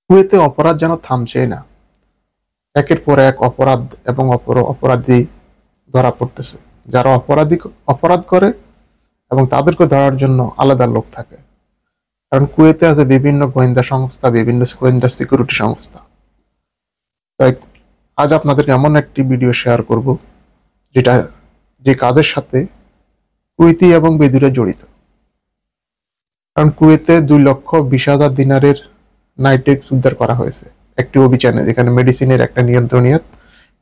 কুয়েতে অপরাধ যেন থামছেই না। একের পর এক অপরাধ এবং অপরাধী ধরা পড়তেছে। যারা অপরাধ করে এবং তাদেরকে ধরার জন্য আলাদা লোক থাকে। কারণ কুয়েতে আছে বিভিন্ন গোয়েন্দা সংস্থা, বিভিন্ন গোয়েন্দা সিকিউরিটি সংস্থা। তাই আজ আপনাদেরকে এমন একটি ভিডিও শেয়ার করব যে কাজের সাথে কুয়েতি এবং বেদুরা জড়িত। কারণ কুয়েতে 2,20,000 দিনারের নাইটেক্স উদ্ধার করা হয়েছে একটি অভিযানে, যেখানে মেডিসিনের একটা নিয়ন্ত্রণীয়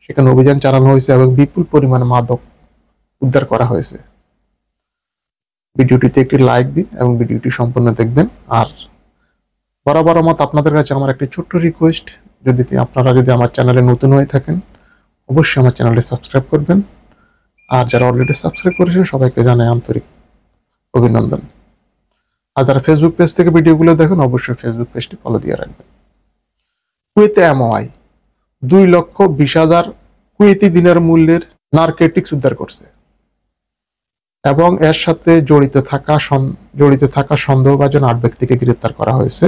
সেখানে অভিযান চালানো হয়েছে এবং বিপুল পরিমাণ মাদক উদ্ধার করা হয়েছে। ভিডিওটিতে একটি লাইক দিন এবং ভিডিওটি সম্পূর্ণ দেখবেন। আর বরাবর মত আপনাদের কাছে আমার একটি ছোট্ট রিকোয়েস্ট, আপনারা যদি আমার চ্যানেলে নতুন হয়ে থাকেন অবশ্যই আমার চ্যানেলটি সাবস্ক্রাইব করবেন। আর যারা অলরেডি সাবস্ক্রাইব করেছেন সবাইকে জানাই আন্তরিক অভিনন্দন। আর যারা ফেসবুক পেজ থেকে ভিডিওগুলো দেখেন অবশ্যই ফেসবুক পেজটি ফলো দিয়ে রাখবেন। কুয়েতে এমওআই 2,20,000 কুয়েতি দিনার মূল্যের নারকেটিক্স উদ্ধার করছে এবং এর সাথে জড়িত থাকা সন্দেহভাজন 8 ব্যক্তিকে গ্রেপ্তার করা হয়েছে,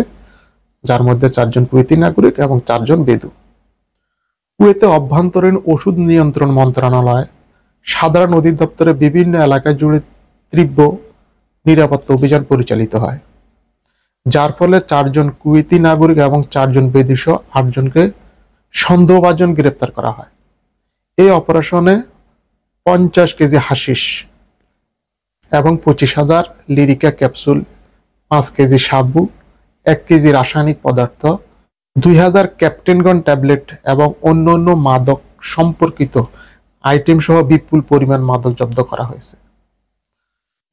যার মধ্যে 4 জন কুয়েতি নাগরিক এবং 4 জন বেদু। কুয়েতে অভ্যন্তরীণ ওষুধ নিয়ন্ত্রণ মন্ত্রণালয় সাধারণ অধিদপ্তরে বিভিন্ন এলাকা জুড়ে তীব্র নিরাপত্তা অভিযান পরিচালিত হয়, যার ফলে 4 জন কুয়েতি নাগরিক এবং 4 জন বেদু সহ 8 জনকে সন্দেহভাজন গ্রেপ্তার করা হয়। এই অপারেশনে 50 কেজি হাশিশ এবং 25,000 লিরিকা ক্যাপসুল, 5 কেজি সাবু, 1 কেজি রাসায়নিক পদার্থ, 2,000 ক্যাপ্টেনগন ট্যাবলেট এবং অন্যান্য মাদক সম্পর্কিত আইটেম সহ বিপুল পরিমাণ মাদক জব্দ করা হয়েছে,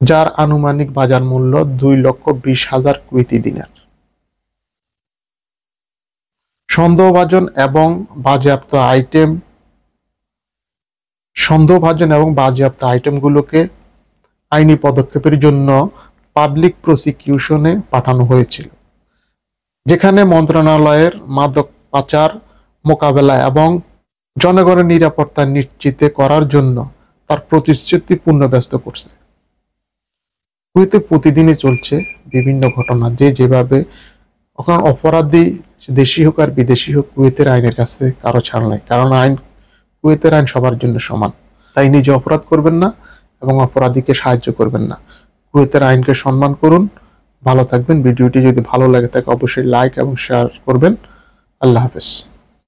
যার আনুমানিক বাজার মূল্য 2,20,000 কুয়েতি দিনার। সন্দেহভাজন এবং বাজেয়াপ্ত আইটেমগুলোকে আইনি পদক্ষেপের জন্য পাবলিক প্রসিকিউশনে পাঠানো হয়েছিল, যেখানে মন্ত্রণালয়ের মাদক পাচার মোকাবেলা এবং জনগণের নিরাপত্তা নিশ্চিত করার জন্য তার প্রতিশ্রুতি পুনর্ব্যস্ত করছে। কুয়েতে প্রতিদিনই চলছে বিভিন্ন ঘটনা, যেভাবে এখন অপরাধী দেশি হোক আর বিদেশি হোক, কুয়েতের আইনের কাছে কারো ছাড় নাই। কারণ কুয়েতের আইন সবার জন্য সমান। তাই নিজে অপরাধ করবেন না এবং অপরাধীকে সাহায্য করবেন না। কুয়েতের আইনকে সম্মান করুন। ভালো থাকবেন। ভিডিওটি যদি ভালো লাগে থাকে অবশ্যই লাইক এবং শেয়ার করবেন। আল্লাহ হাফেজ।